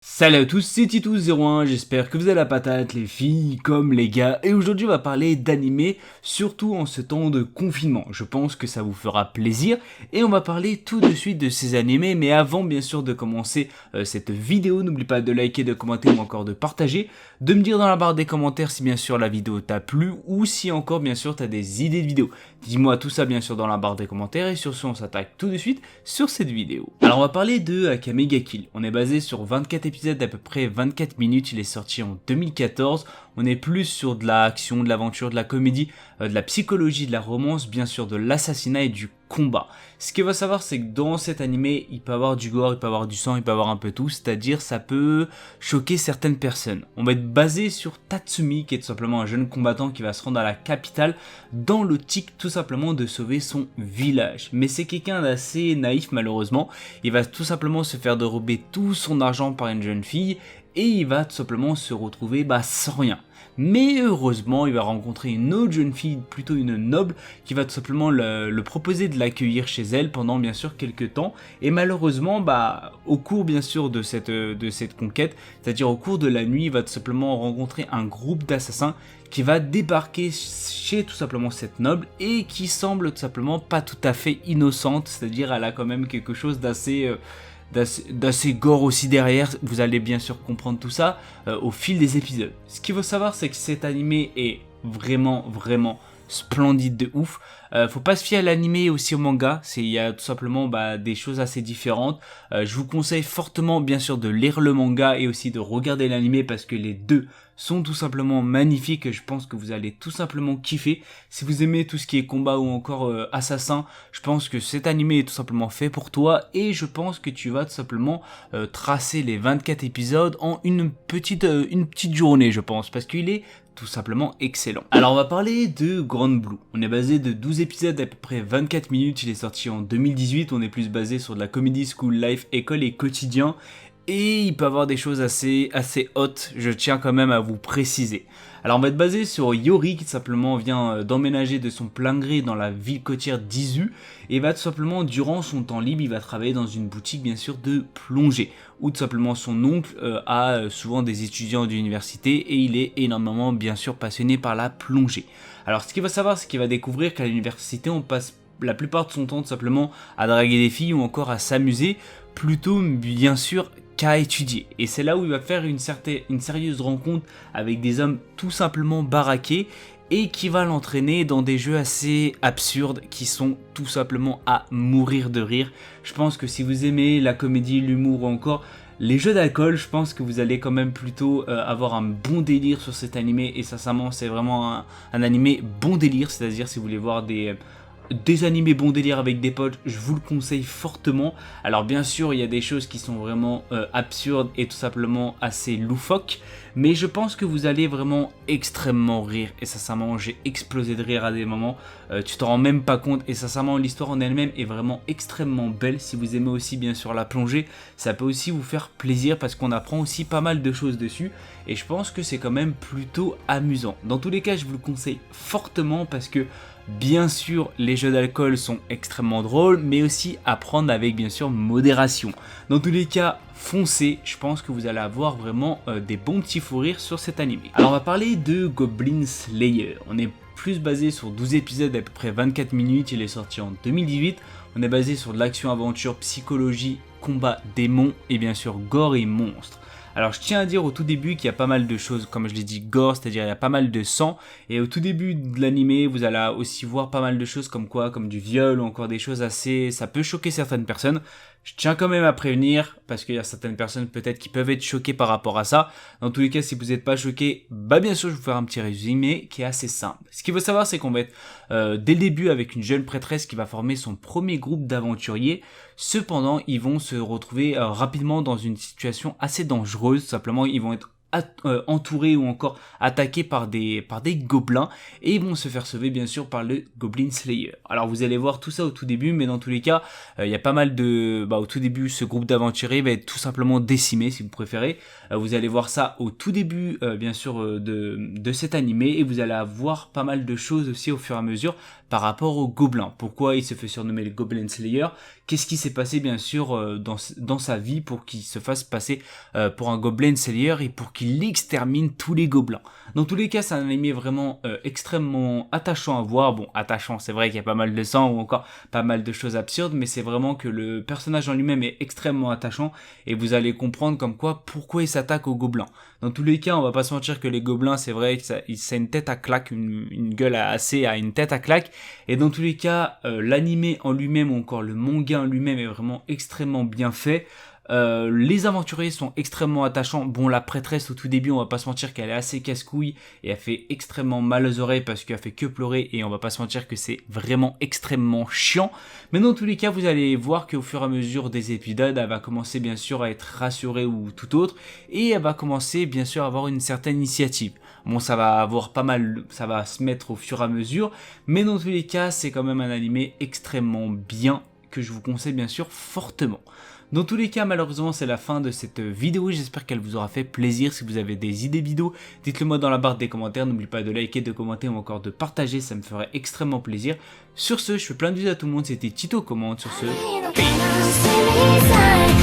Salut à tous, c'est Titus01, j'espère que vous avez la patate, les filles comme les gars, et aujourd'hui on va parler d'animé, surtout en ce temps de confinement. Je pense que ça vous fera plaisir, et on va parler tout de suite de ces animés, mais avant bien sûr de commencer cette vidéo, n'oublie pas de liker, de commenter ou encore de partager, de me dire dans la barre des commentaires si bien sûr la vidéo t'a plu, ou si encore bien sûr t'as des idées de vidéos. Dis-moi tout ça bien sûr dans la barre des commentaires, et sur ce on s'attaque tout de suite sur cette vidéo. Alors on va parler de Akame ga Kill, on est basé sur 24 épisodes d'à peu près 24 minutes, il est sorti en 2014, on est plus sur de l'action, de l'aventure, de la comédie, de la psychologie, de la romance, bien sûr de l'assassinat et du combat. Ce qu'il faut savoir c'est que dans cet animé, il peut avoir du gore, il peut avoir du sang, il peut avoir un peu tout, c'est-à-dire ça peut choquer certaines personnes. On va être basé sur Tatsumi qui est tout simplement un jeune combattant qui va se rendre à la capitale dans l'optique tout simplement de sauver son village. Mais c'est quelqu'un d'assez naïf malheureusement, il va tout simplement se faire dérober tout son argent par une jeune fille et il va tout simplement se retrouver sans rien. Mais heureusement, il va rencontrer une autre jeune fille, plutôt une noble, qui va tout simplement le proposer de l'accueillir chez elle pendant bien sûr quelques temps. Et malheureusement, au cours bien sûr de cette conquête, c'est-à-dire au cours de la nuit, il va tout simplement rencontrer un groupe d'assassins qui va débarquer chez tout simplement cette noble et qui semble tout simplement pas tout à fait innocente, c'est-à-dire elle a quand même quelque chose d'assez gore aussi derrière, vous allez bien sûr comprendre tout ça au fil des épisodes. Ce qu'il faut savoir c'est que cet animé est vraiment splendide de ouf. Faut pas se fier à l'animé et aussi au manga, il y a tout simplement des choses assez différentes. Je vous conseille fortement bien sûr de lire le manga et aussi de regarder l'animé parce que les deux sont tout simplement magnifiques et je pense que vous allez tout simplement kiffer. Si vous aimez tout ce qui est combat ou encore assassin, je pense que cet animé est tout simplement fait pour toi et je pense que tu vas tout simplement tracer les 24 épisodes en une petite journée je pense parce qu'il est tout simplement excellent. Alors on va parler de Grand Blue. On est basé de 12 épisodes d'à peu près 24 minutes, il est sorti en 2018, on est plus basé sur de la comédie, school life, école et quotidien. Et il peut avoir des choses assez hautes, je tiens quand même à vous préciser. Alors on va être basé sur Yori qui tout simplement vient d'emménager de son plein gré dans la ville côtière d'Izu et va tout simplement durant son temps libre il va travailler dans une boutique bien sûr de plongée où tout simplement son oncle a souvent des étudiants d'université et il est énormément bien sûr passionné par la plongée. Alors ce qu'il va savoir c'est qu'il va découvrir qu'à l'université on passe la plupart de son temps tout simplement à draguer des filles ou encore à s'amuser plutôt bien sûr qu'à étudier. Et c'est là où il va faire une sérieuse rencontre avec des hommes tout simplement baraqués et qui va l'entraîner dans des jeux assez absurdes qui sont tout simplement à mourir de rire. Je pense que si vous aimez la comédie, l'humour ou encore les jeux d'alcool, je pense que vous allez quand même plutôt avoir un bon délire sur cet animé et sincèrement c'est vraiment un animé bon délire, c'est-à-dire si vous voulez voir des animés bon délire avec des potes, je vous le conseille fortement. Alors bien sûr il y a des choses qui sont vraiment absurdes et tout simplement assez loufoques, mais je pense que vous allez vraiment extrêmement rire et sincèrement j'ai explosé de rire à des moments, tu t'en rends même pas compte et sincèrement l'histoire en elle-même est vraiment extrêmement belle. Si vous aimez aussi bien sûr la plongée, ça peut aussi vous faire plaisir parce qu'on apprend aussi pas mal de choses dessus et je pense que c'est quand même plutôt amusant. Dans tous les cas je vous le conseille fortement parce que bien sûr, les jeux d'alcool sont extrêmement drôles, mais aussi à prendre avec bien sûr modération. Dans tous les cas, foncez, je pense que vous allez avoir vraiment des bons petits fous rires sur cet animé. Alors on va parler de Goblin Slayer. On est plus basé sur 12 épisodes d'à peu près 24 minutes, il est sorti en 2018. On est basé sur de l'action, aventure, psychologie, combat, démons et bien sûr gore et monstres. Alors je tiens à dire au tout début qu'il y a pas mal de choses, comme je l'ai dit, gore, c'est-à-dire il y a pas mal de sang, et au tout début de l'animé, vous allez aussi voir pas mal de choses comme quoi, comme du viol ou encore des choses assez... ça peut choquer certaines personnes. Je tiens quand même à prévenir, parce qu'il y a certaines personnes peut-être qui peuvent être choquées par rapport à ça. Dans tous les cas, si vous n'êtes pas choqués, bien sûr je vais vous faire un petit résumé qui est assez simple. Ce qu'il faut savoir, c'est qu'on va être dès le début avec une jeune prêtresse qui va former son premier groupe d'aventuriers. Cependant, ils vont se retrouver rapidement dans une situation assez dangereuse. Tout simplement, ils vont être entourés ou encore attaqués par des gobelins et ils vont se faire sauver bien sûr par le Goblin Slayer. Alors vous allez voir tout ça au tout début, mais dans tous les cas, il y a pas mal de... au tout début, ce groupe d'aventuriers va être tout simplement décimé si vous préférez. Vous allez voir ça au tout début bien sûr de cet animé et vous allez avoir pas mal de choses aussi au fur et à mesure par rapport aux gobelins. Pourquoi il se fait surnommer le Goblin Slayer? Qu'est-ce qui s'est passé bien sûr dans sa vie pour qu'il se fasse passer pour un Goblin Slayer et pour qu'il extermine tous les gobelins. Dans tous les cas, c'est un animé vraiment extrêmement attachant à voir. Bon, attachant, c'est vrai qu'il y a pas mal de sang ou encore pas mal de choses absurdes, mais c'est vraiment que le personnage en lui-même est extrêmement attachant et vous allez comprendre comme quoi pourquoi il s'attaque aux gobelins. Dans tous les cas, on va pas se mentir que les gobelins, c'est vrai que ça a une tête à claque, une gueule assez à une tête à claque. Et dans tous les cas, l'animé en lui-même ou encore le manga en lui-même est vraiment extrêmement bien fait. Les aventuriers sont extrêmement attachants. Bon, la prêtresse au tout début, on va pas se mentir qu'elle est assez casse-couille et elle fait extrêmement mal aux oreilles parce qu'elle fait que pleurer et on va pas se mentir que c'est vraiment extrêmement chiant. Mais dans tous les cas, vous allez voir qu'au fur et à mesure des épisodes, elle va commencer bien sûr à être rassurée ou tout autre et elle va commencer bien sûr à avoir une certaine initiative. Bon, ça va avoir pas mal, ça va se mettre au fur et à mesure, mais dans tous les cas, c'est quand même un animé extrêmement bien que je vous conseille bien sûr fortement. Dans tous les cas, malheureusement, c'est la fin de cette vidéo. J'espère qu'elle vous aura fait plaisir. Si vous avez des idées vidéos, dites-le moi dans la barre des commentaires. N'oubliez pas de liker, de commenter ou encore de partager. Ça me ferait extrêmement plaisir. Sur ce, je fais plein de bisous à tout le monde. C'était Tito Commente. Sur ce, peace.